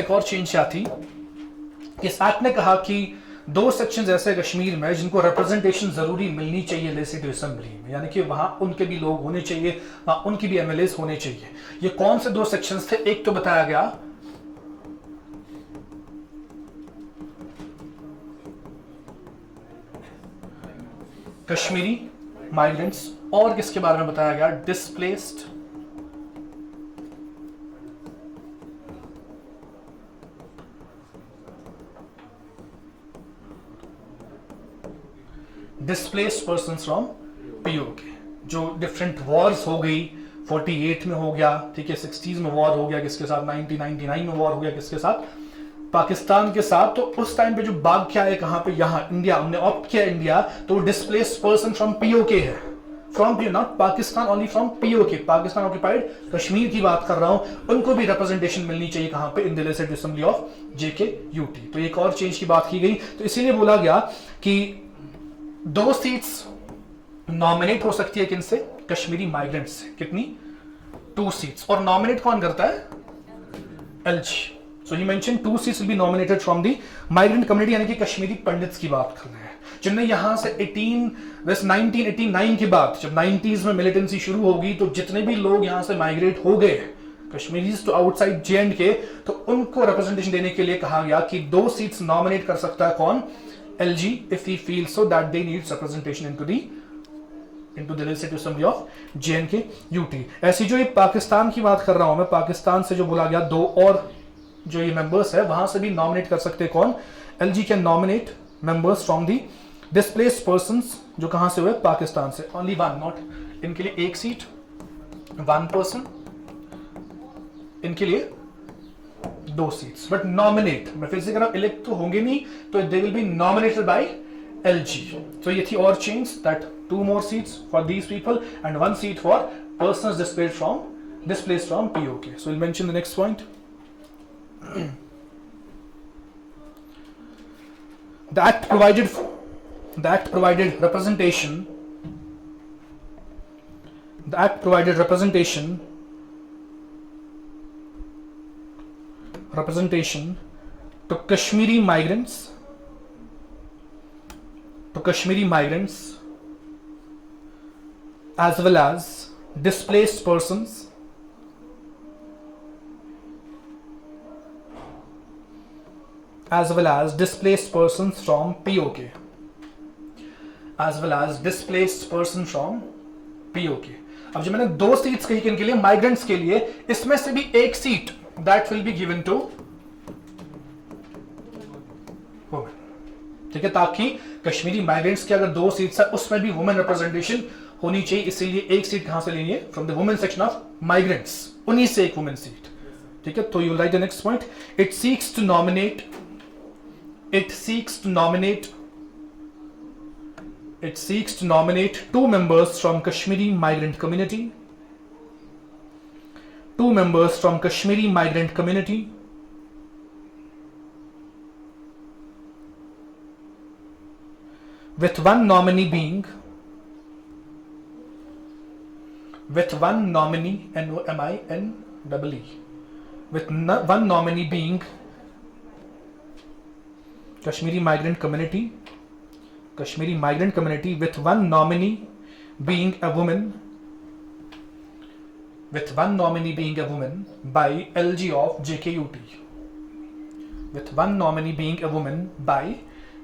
एक और चेंज क्या थी, इस एक्ट ने कहा कि 2 सेक्शंस ऐसे कश्मीर में जिनको रिप्रेजेंटेशन जरूरी मिलनी चाहिए लेजिस्लेटिव असेंबली में, यानी कि वहां उनके भी लोग होने चाहिए, वहां उनकी भी एमएलएस होने चाहिए। ये कौन से 2 सेक्शंस थे? एक तो बताया गया कश्मीरी माइग्रेंट्स, और किसके बारे में बताया गया? Displaced displaced person from PoK, जो डिफरेंट वॉर्स हो गई, 48 में हो गया, ठीक है, 60s में वॉर हो गया किसके साथ, 1999 में वॉर हो गया किसके साथ, पाकिस्तान के साथ। तो उस टाइम पे जो भाग क्या है, कहां पे, यहां इंडिया, हमने ऑप्ट किया इंडिया, तो डिस्प्लेस्ड पर्सन फ्रॉम पीओके है, from PO, not Pakistan, only from PoK, Pakistan occupied Kashmir की बात कर रहा हूं, उनको भी रिप्रेजेंटेशन मिलनी चाहिए कहां पे, in the legislative assembly of JKUT। तो एक और चेंज की बात की गई, तो इसीलिए बोला गया कि 2 सीट्स नॉमिनेट हो सकती है किनसे? कश्मीरी माइग्रेंट से। कितनी? 2 सीट्स। और नॉमिनेट कौन करता है? LG। So he mention 2 seats will be nominated from the migrant community, यानी कि कश्मीरी पंडित्स की बात कर रहे हैं, जिनने यहां से 1989 के बाद, जब 90s में मिलिटेंसी शुरू होगी, तो जितने भी लोग यहां से माइग्रेट हो गए कश्मीरीज टू आउटसाइड JNK, तो उनको रिप्रेजेंटेशन देने के लिए कहा गया कि 2 सीट्स नॉमिनेट कर सकता है कौन? LG, if he feels so that they need representation into the legislative assembly of JNK-UT। ऐसी जो ये पाकिस्तान की बात कर रहा हूं मैं, पाकिस्तान से जो बोला गया 2 और जो ये मेंबर्स है, वहां से भी नॉमिनेट कर सकते कौन? LG can nominate members from the displaced persons, जो कहां से हुए? पाकिस्तान से। ओनली 1, नॉट, इनके लिए 1 सीट, 1 पर्सन, इनके लिए 2 सीट्स, बट नॉमिनेट, मैं फिर से कह रहा हूं, इलेक्ट तो होंगे नहीं, तो they will be nominated by LG। तो ये थी और change, that 2 more seats for these people and 1 seat for persons displaced from POK. So we'll mention the next point. The act provided representation. The act provided representation to Kashmiri migrants, as well as displaced persons, from POK, अब जो मैंने 2 seats कही किन के लिए? Migrants के लिए, इसमें से भी 1 seat that will be given to women, ठीक है, ताकि कश्मीरी माइग्रेंट्स के अगर 2 सीट्स है, उसमें भी वुमेन रिप्रेजेंटेशन होनी चाहिए, इसीलिए 1 सीट कहां से लेनी है? From the women section of migrants, उन्हीं से 1 वुमेन सीट, ठीक है। तो you write the next point, it seeks to nominate 2 members from Kashmiri migrant community, with one nominee being Kashmiri migrant community, with one nominee being a woman, by LG of JKUT, with one nominee being a woman by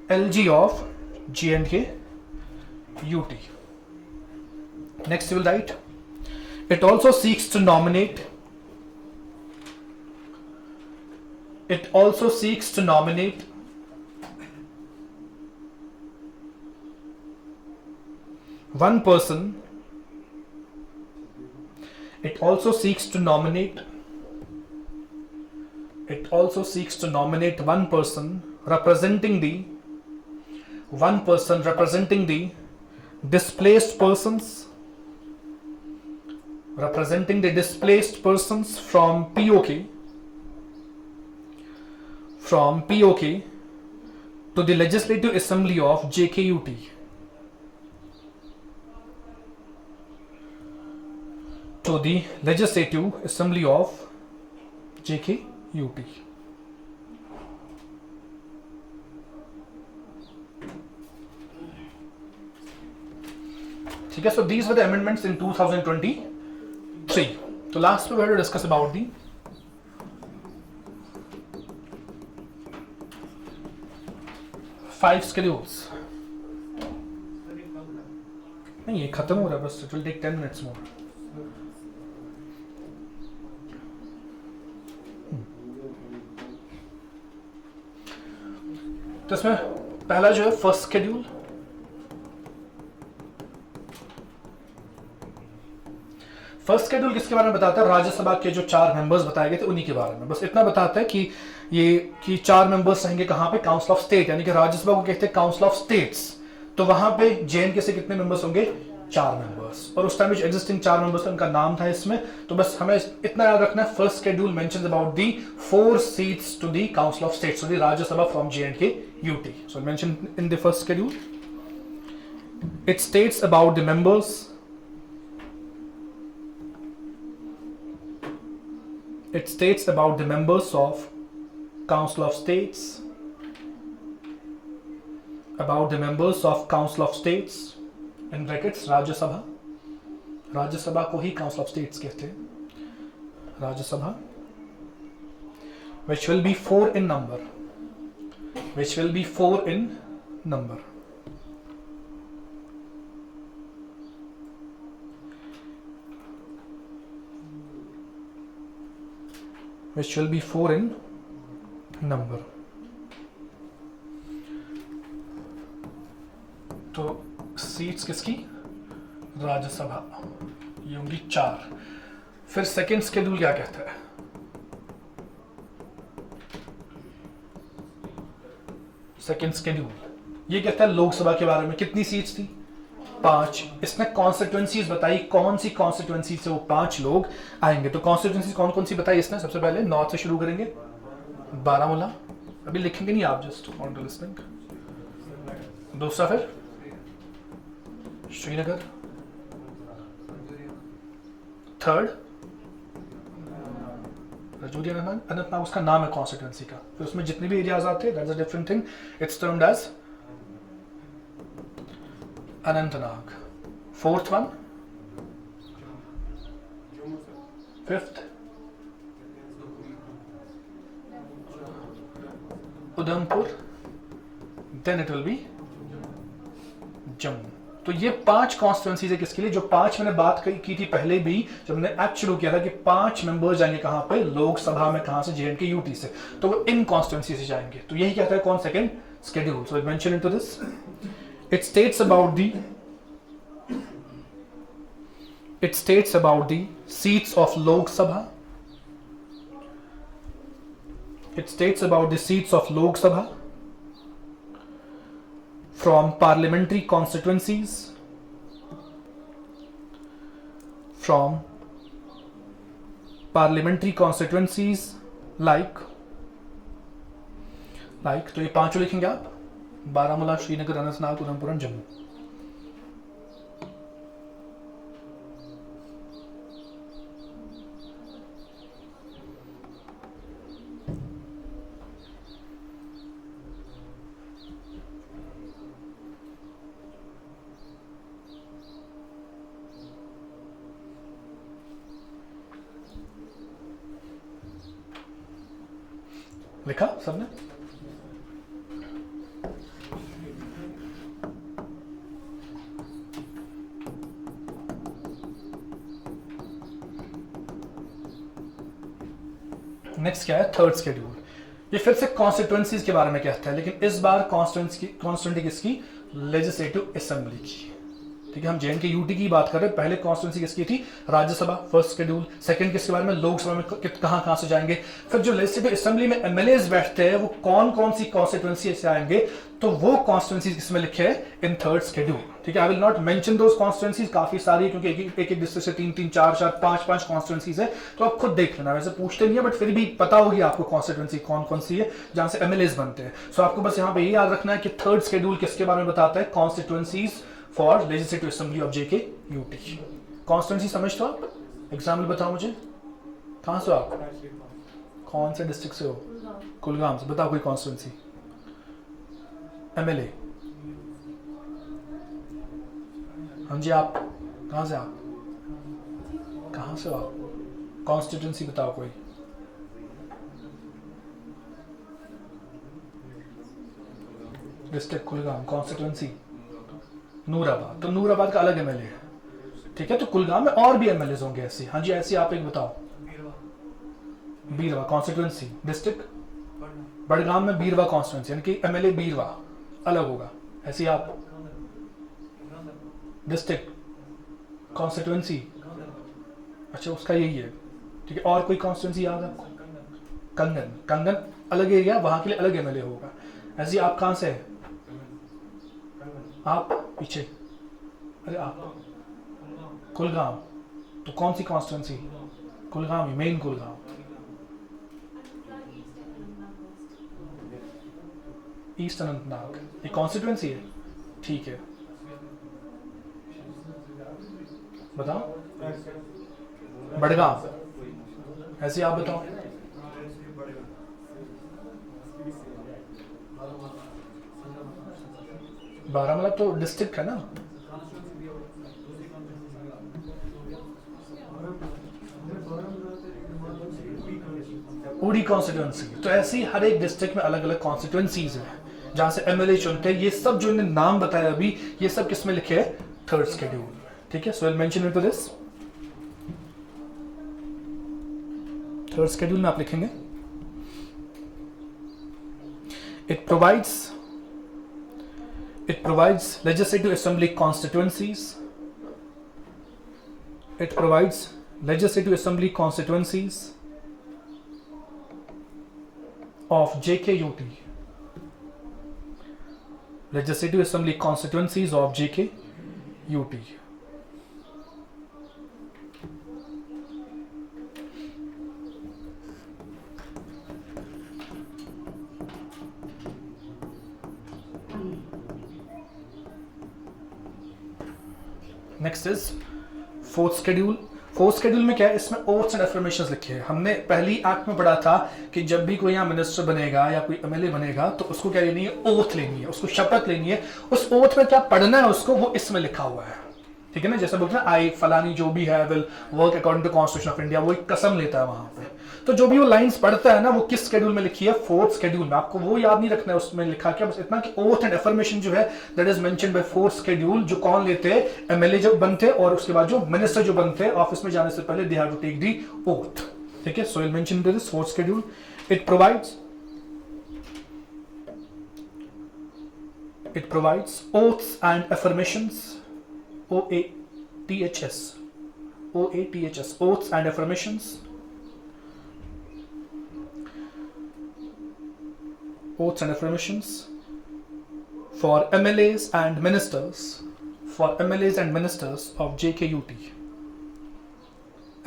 LG of JNK-UT. Next you will write, it also seeks to nominate one person. It also seeks to nominate one person representing the displaced persons, from POK to the Legislative Assembly of JKUT. JKUT. ठीक है. So these were the amendments in 2023. तो last में we have to discuss about the five schedules. नहीं ये खत्म हो रहा है बस. It will take 10 minutes more. तो इसमें पहला जो है फर्स्ट स्केड्यूल. फर्स्ट शेड्यूल किसके बारे में बताता है? राज्यसभा के जो 4 मेंबर्स बताए गए थे उन्हीं के बारे में. बस इतना बताता है कि ये कि 4 मेंबर्स रहेंगे कहां पे? Council of state. यानी कि राज्यसभा को कहते हैं काउंसिल ऑफ स्टेट्स. तो वहां पे जेएनके से कितने मेंबर्स होंगे? 4 मेंबर्स. और उस टाइम जो एग्जिस्टिंग 4 मेंबर्स उनका नाम था इसमें. तो बस हमें इतना याद रखना है, first schedule mentions about the 4 seats to the council of states, to the Rajya Sabha from J N K U T. So mention in the first schedule. It states about the members. It states about the members of Council of States, about the members of Council of States, in brackets Rajya Sabha. Rajya Sabha को ही Council of States कहते हैं. Rajya Sabha, which will be 4 in number. Which will be 4 in number. Which will be 4 in number. तो seats किसकी? राज्यसभा. ये होंगी 4. फिर second schedule क्या कहता है? सेकेंड शेड्यूल ये कहता है लोकसभा के बारे में. कितनी सीट्स थी? 5. इसने कॉन्स्टिट्यूएंसीज बताई. कौन सी कॉन्स्टिट्यूएंसी से वो 5 लोग आएंगे. तो कॉन्स्टिट्यूएंसी कौन कौन सी बताई इसने? सबसे पहले नॉर्थ से शुरू करेंगे. बारामूला. अभी लिखेंगे नहीं आप, जस्ट ऑन टू लिसनिंग. दूसरा फिर श्रीनगर. थर्ड रजौरी अनंतनाग. उसका नाम है कॉन्स्टिट्यूएंसी का. फिर उसमें जितने भी एरियाज आते हैं that's a different thing. It's termed as Anantnag. Fourth one, fifth, Udhampur. Then it will be Jammu. तो ये 5 कॉन्स्टिट्यूएंसीज है किसके लिए? जो 5 मैंने बात की थी पहले भी जब मैंने एक्ट शुरू किया था कि 5 मेंबर्स जाएंगे कहां पे? लोकसभा में. कहां से? जेएनके यूटी से. तो वो इन कॉन्स्टिट्यूएंसी से जाएंगे. तो यही कहता है कौन? Second schedule. So mention into this. It states about the seats of Lok Sabha. It states about the seats of Lok Sabha from parliamentary constituencies. From parliamentary constituencies like तो ये 5 लिखेंगे आप. बारामूला, श्रीनगर, अनंतनाग, उधमपुर, जम्मू. लिखा सबने? नेक्स्ट क्या है? Third schedule. ये फिर से कॉन्स्टिट्यूएंसीज के बारे में कहता है, लेकिन इस बार कॉन्स्टिट्यूएंसी किसकी? लेजिस्लेटिव असेंबली की. ठीक है, हम जेएनके यूटी की बात कर रहे हैं. पहले कॉन्स्टिट्यूएंसी किसकी थी? राज्यसभा. First schedule. सेकंड किसके बारे में? लोकसभा में कहां से जाएंगे. फिर जो लेजिस्लेटिव असेंबली में एमएलएज बैठते हैं वो कौन कौन सी कॉन्स्टिट्यूएंसी से आएंगे, तो वो कॉन्स्टिट्यूएंसीज इसमें लिखे हैं इन थर्ड शेड्यूल. ठीक है, I will not mention those constituencies. काफी सारी, क्योंकि एक डिस्ट्रिक्ट से 3-3, 4-4, 5-5 कॉन्स्टिट्यूएंसीज है. तो आप खुद देख लेना. वैसे पूछते नहीं है बट फिर भी पता होगी आपको कॉन्स्टिट्यूएंसी कौन कौन सी है जहां से एमएलएज बनते हैं. सो आपको बस यहाँ पे ये याद रखना है कि थर्ड शेड्यूल किसके बारे में बताता है? Constituencies for legislative assembly of JK UT. Constituency समझते हो आप? एग्जाम्पल बताओ मुझे. कहां से आप? कौन से डिस्ट्रिक्ट से हो? कुलगाम से. बताओ कोई कॉन्स्टिट्यूएंसी. एमएलए. हाँ जी, आप कहाँ से आप, कहाँ से हो आप? कॉन्स्टिट्यूंसी बताओ कोई। District Kulgam, constituency Noorabad. तो नूराबाद का अलग एमएलए है, ठीक है। तो कुलगाम में और भी एमएलए होंगे ऐसे। हाँ जी, ऐसे आप एक बताओ। बीरवा कॉन्स्टिट्यूंसी। डिस्ट्रिक्ट बड़गाम में बीरवा कॉन्स्टिट्यूंसी, यानी कि एमएलए बीरवा अलग होगा। ऐसे आप। डिस्ट्रिक्ट कॉन्स्टिट्यूंसी, अच्छा उसका यही है, ठीक है। और कोई कॉन्स्टिट्यूंसी याद आपको? कंगन, कंगन अलग एरिया, वहां के लिए अलग एमएलए होगा। ऐसे आप कहां से है? आप पीछे, अरे आप कुलगाम, तो कौन सी कॉन्स्टिट्यूंसी? कुलगाम ही, मेन कुलगाम। ईस्ट अनंतनाग, ये कॉन्स्टिट्यूंसी है, ठीक है। बताओ। बड़गाम, ऐसे आप बताओ। बारामूला तो डिस्ट्रिक्ट है ना। उड़ी कॉन्स्टिट्यूंसी। तो ऐसे ही हर एक डिस्ट्रिक्ट में अलग अलग कॉन्स्टिट्यूंसीज है जहां से एमएलए चुनते हैं। ये सब जो इन्हें नाम बताया अभी, ये सब किस में लिखे हैं? थर्ड शेड्यूल, ठीक है। So I will mention it to this. Third schedule में आप लिखेंगे it provides legislative assembly constituencies. It provides legislative assembly constituencies of JKUT. Legislative assembly constituencies of JKUT. Next is fourth schedule. Fourth schedule में क्या है? इसमें oaths and affirmations लिखे हैं। हमने पहली एक्ट में पढ़ा था कि जब भी कोई यहाँ मिनिस्टर बनेगा या कोई एमएलए बनेगा तो उसको क्या लेनी है? ओथ लेनी है, उसको शपथ लेनी है। उस ओथ में क्या पढ़ना है उसको, वो इसमें लिखा हुआ है, ठीक है ना। जैसे बोलते हैं आई फलानी जो भी है will work according to constitution of India, वो एक कसम लेता है वहां पे। तो जो भी वो लाइंस पढ़ता है ना, वो किस शेड्यूल में लिखी है? फोर्थ शेड्यूल में। आपको वो याद नहीं रखना है उसमें लिखा क्या, बस इतना कि ओथ एंड अफर्मेशन जो है that is mentioned by fourth schedule. जो कौन लेते हैं? एमएलए जब बनते और उसके बाद जो मिनिस्टर जो बनते हैं ऑफिस में जाने से पहले, they have to take the oath, ठीक है। So I will mention this fourth schedule. It provides oaths and affirmations, OATHS, oaths and affirmations, oaths and affirmations for MLAs and ministers, of JKUT,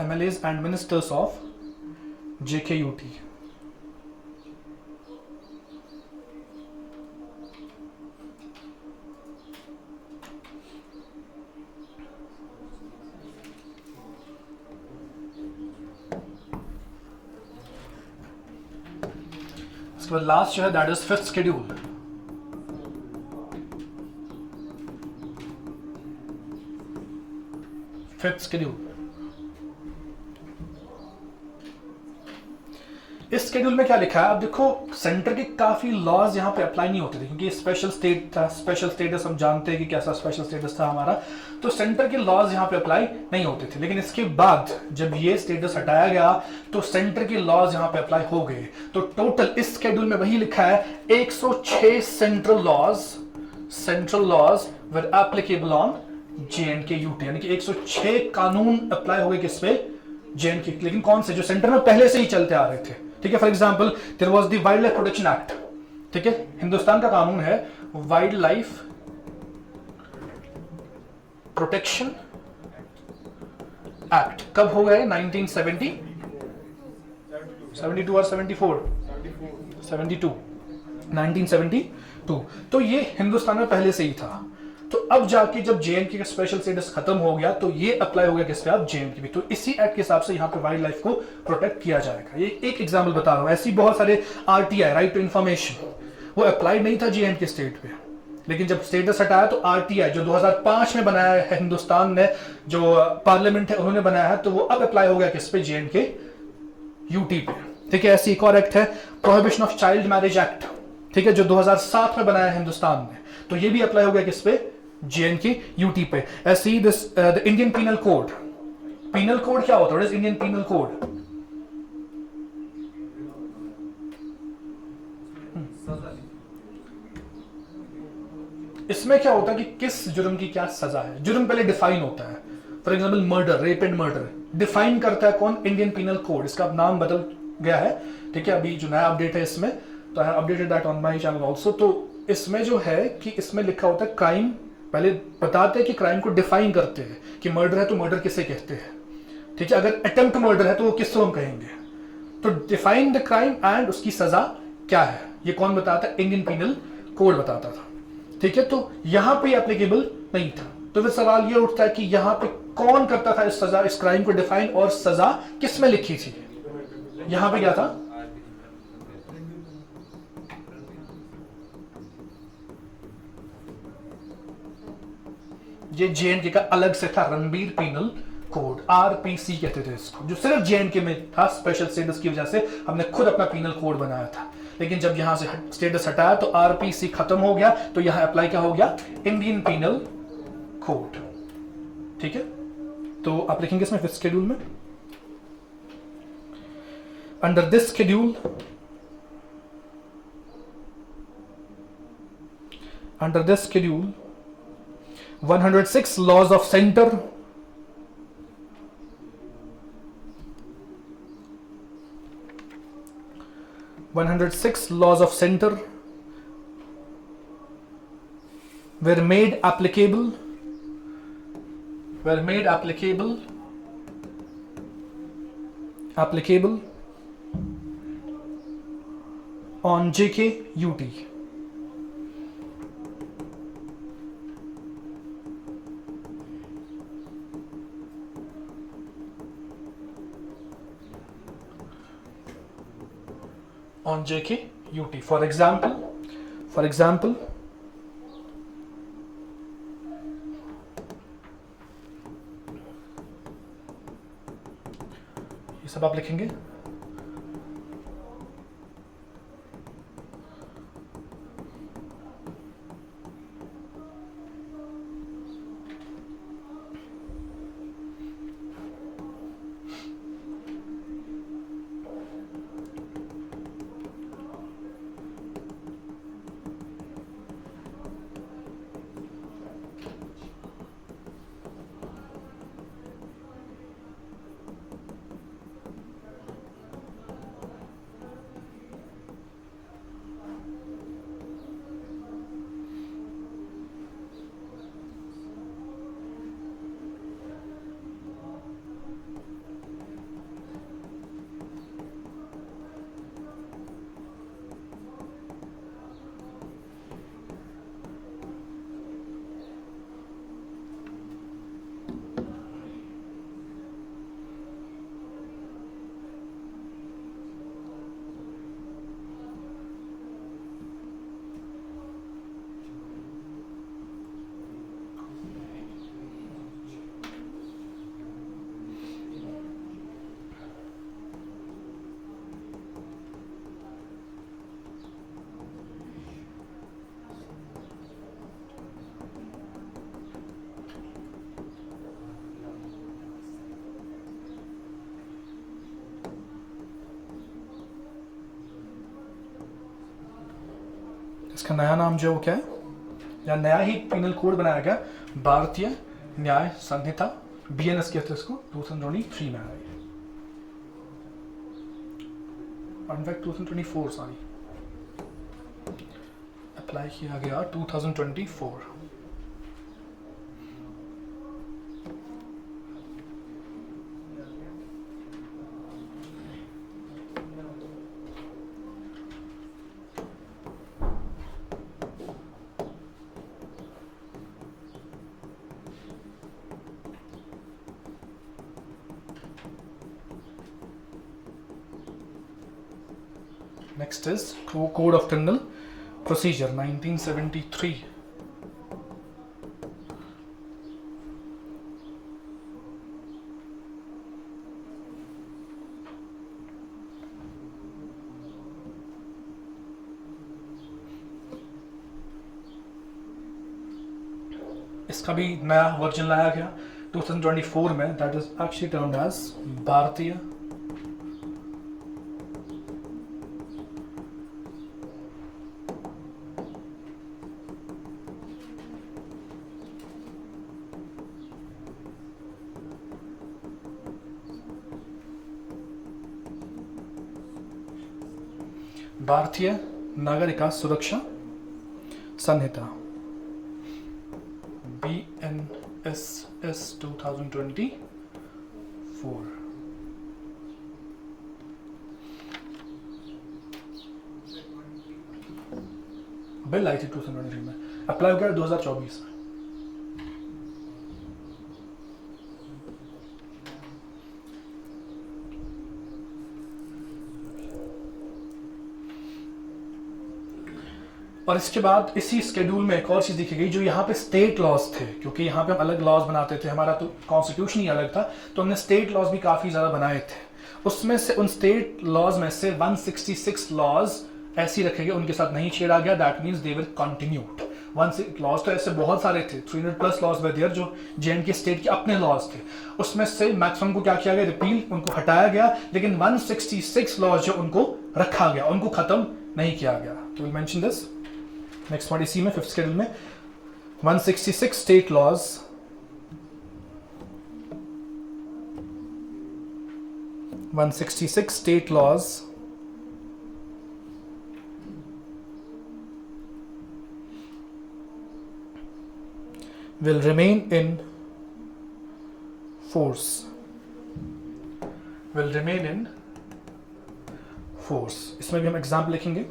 MLAs and ministers of JKUT. उसके बाद last जो है that is fifth schedule. Fifth schedule, इस schedule में क्या लिखा है? अब देखो, सेंटर के काफी लॉज यहाँ पे अप्लाई नहीं होते थे क्योंकि स्पेशल स्टेट था। स्पेशल स्टेटस हम जानते हैं कि कैसा स्पेशल स्टेटस था हमारा, तो सेंटर के लॉज यहाँ पे अप्लाई नहीं होते थे। लेकिन इसके बाद जब ये स्टेटस हटाया गया तो सेंटर के लॉज यहाँ पे अप्लाई हो गए। तो टोटल इस शेड्यूल में वही लिखा है 106 central laws were applicable on JNK-UT, यानी कि 106 कानून अप्लाई हो गए किस पे? JNK। लेकिन कौन से? जो सेंटर में पहले से ही चलते आ रहे थे, ठीक है। For example there was the wild life protection act, ठीक है। हिंदुस्तान का कानून है वाइल्ड लाइफ प्रोटेक्शन एक्ट। कब हो गए? 1970, 72 और 74, 72, 1972। तो ये हिंदुस्तान में पहले से ही था। तो अब जाके जब JNK का स्पेशल स्टेटस खत्म हो गया तो ये अप्लाई हो गया किस पे? अब JNK भी। तो इसी एक्ट के हिसाब से यहाँ पे वाइल्ड लाइफ को प्रोटेक्ट किया जाएगा। ये एक एग्जांपल बता रहा हूं। ऐसी बहुत सारे RTI, राइट टू इंफॉर्मेशन, वो अप्लाइड नहीं था JNK स्टेट पे, लेकिन जब स्टेटस हटाया तो आरटीआई जो 2005 में बनाया है हिंदुस्तान ने, जो पार्लियामेंट है उन्होंने बनाया है, तो वो अब अप्लाई हो गया किस पे, जेएनके यूटी पे। ठीक है, ऐसी एक और एक्ट है prohibition of child marriage act, ठीक है, जो 2007 में बनाया है हिंदुस्तान ने, तो ये भी अप्लाई हो गया किस पे, जेएनके यूटी पे। ऐसे ही this the Indian penal code. Penal code क्या होता है, इंडियन पीनल कोड? इसमें क्या होता है कि किस जुर्म की क्या सजा है, जुर्म पहले डिफाइन होता है। For example murder, rape and murder define करता है कौन, इंडियन पीनल कोड। इसका नाम बदल गया है, ठीक है, अभी जो नया अपडेट है इसमें, तो I have updated that on my channel also. तो इसमें जो है कि इसमें लिखा होता है क्राइम, पहले बताते हैं कि क्राइम को डिफाइन करते हैं कि मर्डर है तो मर्डर किसे कहते हैं, ठीक है, अगर अटेम्प्ट मर्डर है तो वो किसको हम कहेंगे, तो डिफाइन द क्राइम एंड उसकी सजा क्या है, ये कौन बताता है, इंडियन पीनल कोड बताता था। ठीक है, तो यहां पे एप्लीकेबल नहीं था। तो फिर सवाल ये उठता है कि यहां पे कौन करता था इस सजा, इस क्राइम को डिफाइन, और सजा किसमें लिखी थी, यहां पे क्या था, ये जेएनके का अलग से था रणबीर पीनल कोड, आरपीसी कहते थे इसको, जो सिर्फ जेएनके में था। स्पेशल स्टेटस की वजह से हमने खुद अपना पीनल कोड बनाया था, लेकिन जब यहां से स्टेटस हटाया तो आरपीसी खत्म हो गया, तो यहां अप्लाई क्या हो गया, इंडियन पीनल कोड। ठीक है, तो आप लिखेंगे इसमें फिफ्थ शेड्यूल में, under this schedule, under this schedule 106 laws of center, 106 laws of center were made applicable on JKUT. On JKUT. For example, ये सब आप लिखेंगे। इसका नया नाम जो क्या है, या नया ही पिनल कोड बनाया गया, भारतीय न्याय संहिता, बीएनएस कहते हैं इसको, 2023 में आया, इनफैक्ट 2024 सॉरी, अप्लाई किया गया 2024। Next is Code of Criminal Procedure 1973. इसका भी नया वर्जन लाया गया 2024 में, that is actually termed as Bharatiya Bharatiya नागरिक सुरक्षा संहिता BNSS 2024। बिल आई थी 2023 में, अप्लाई हो गया 2024 में। और इसके बाद इसी स्केड्यूल में एक और चीज देखी गई, जो यहाँ पे स्टेट लॉज थे, क्योंकि यहाँ पे हम अलग लॉज बनाते थे, हमारा तो कॉन्स्टिट्यूशन ही अलग था, तो हमने स्टेट लॉज भी काफी ज्यादा बनाए थे। उसमें से उन स्टेट लॉज में से 166 लॉज ऐसे ही रखे गए, उनके साथ नहीं छेड़ा गया, that means they will continued. Laws तो ऐसे बहुत सारे थे, 300+ लॉज वे देयर, जो JNK स्टेट के अपने लॉज थे। उसमें से मैक्सिमम को क्या किया गया, रिपील, उनको हटाया गया, लेकिन 166 लॉज जो उनको रखा गया, उनको खत्म नहीं किया गया। तो will mention this next point इसी में 5th शेड्यूल में 166 state laws will remain in force, इसमें भी हम एग्जाम्पल लिखेंगे।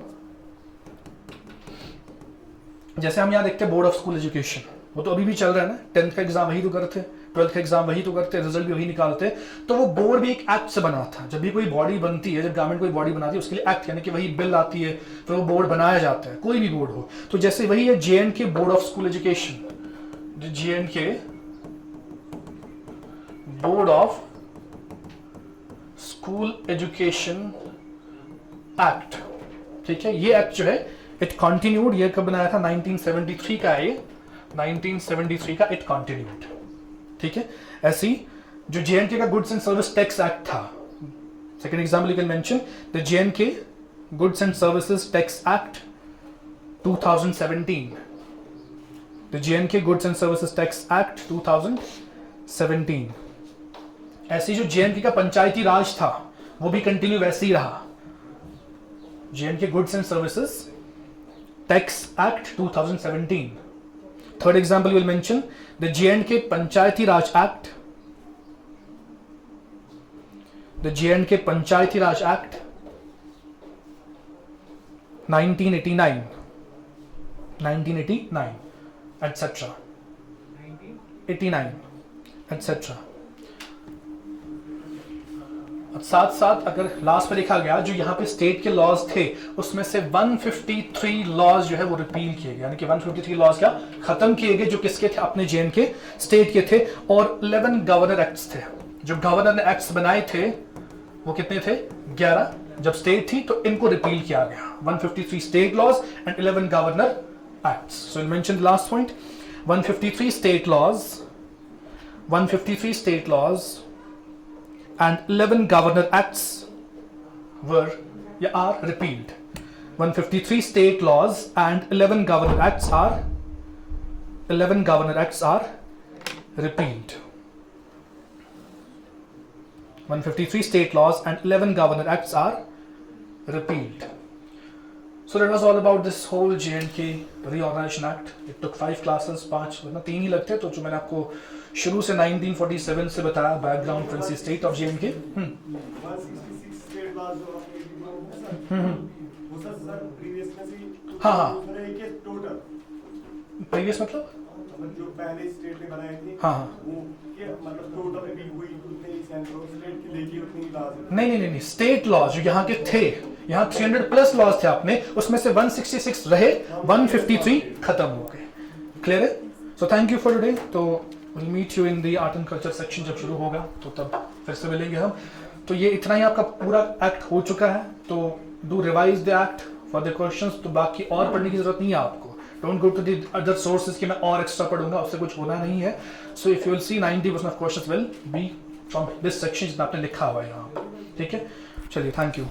जैसे हम यहाँ देखते हैं बोर्ड ऑफ स्कूल एजुकेशन, वो तो अभी भी चल रहा है ना, 10th का एग्जाम वही तो करते, 12th का एग्जाम वही तो करते, रिजल्ट भी वही निकालते। तो वो बोर्ड भी एक एक्ट से बना था। जब भी कोई बॉडी बनती है, जब गवर्नमेंट कोई बॉडी बनाती है, उसके लिए एक्ट यानी कि वही बिल आती है, फिर वो बोर्ड बनाया जाता है, कोई भी बोर्ड हो। तो जैसे वही है JNK board of school education, JNK board of school education act, ठीक है। ये एक्ट जो है इट कंटिन्यूड, ये कब बनाया था, 1973 का है, ये 1973 का इट कंटिन्यूड, ठीक है। ऐसी जो JNK का goods and service tax act था, second example you can mention the JNK goods and services tax act 2017, the JNK goods and services tax act 2017। ऐसी जो JNK का पंचायती राज था, वो भी कंटिन्यू वैसे ही रहा, JNK goods and services tax act 2017। Third example will mention the JNK Panchayati Raj act, the JNK Panchayati Raj act 1989 etc. 89 etc. साथ साथ अगर लास्ट में देखा गया, जो यहाँ पे स्टेट के लॉज थे, उसमें से 153 लॉज जो है वो रिपील किए गए, यानी कि 153 लॉज क्या खत्म किए गए, जो किसके थे, अपने JNK स्टेट के थे। और 11 गवर्नर एक्ट्स थे, जो गवर्नर ने एक्ट्स बनाए थे, वो कितने थे, 11। जब स्टेट थी तो इनको रिपील किया गया, 153 state laws and 11 governor acts. So will mention the last point, 153 state laws and 11 governor acts are repealed. 153 state laws and 11 governor acts are repealed. 153 state laws and 11 governor acts are repealed. So that was all about this whole JNK Reorganization Act. It took 5 classes, 5 वरना 3 ही लगते, तो जो मैंने आपको शुरू से 1947 से बताया, background princely state of JNK। 166 state laws जो आपने वो सर प्रीवियस में से हाँ टोटल प्रीवियस मतलब जो पहले स्टेट ने बनाए थे, हाँ वो के मतलब टोटल रिपील हुई उतने ही सेंट्रल स्टेट की लेके उतनी ही लॉज। नहीं, स्टेट लॉज जो यहाँ के थे, यहाँ 300+ लॉज थे अपने, उसमें से 166 रहे, 153 खत्म हो गए। क्लियर है? So thank you for today. तो will meet you in the art and culture section, जब शुरू होगा तो तब फिर से मिलेंगे हम। तो ये इतना ही आपका पूरा एक्ट हो चुका है, तो do revise the act for the questions. तो बाकी और पढ़ने की जरूरत नहीं है आपको, don't go to the other sources कि मैं और एक्स्ट्रा पढ़ूंगा, उससे कुछ होना नहीं है. So if you will see 90% of questions will be from this section जितना आपने लिखा हुआ है यहाँ. ठीक है, चलिए, थैंक यू.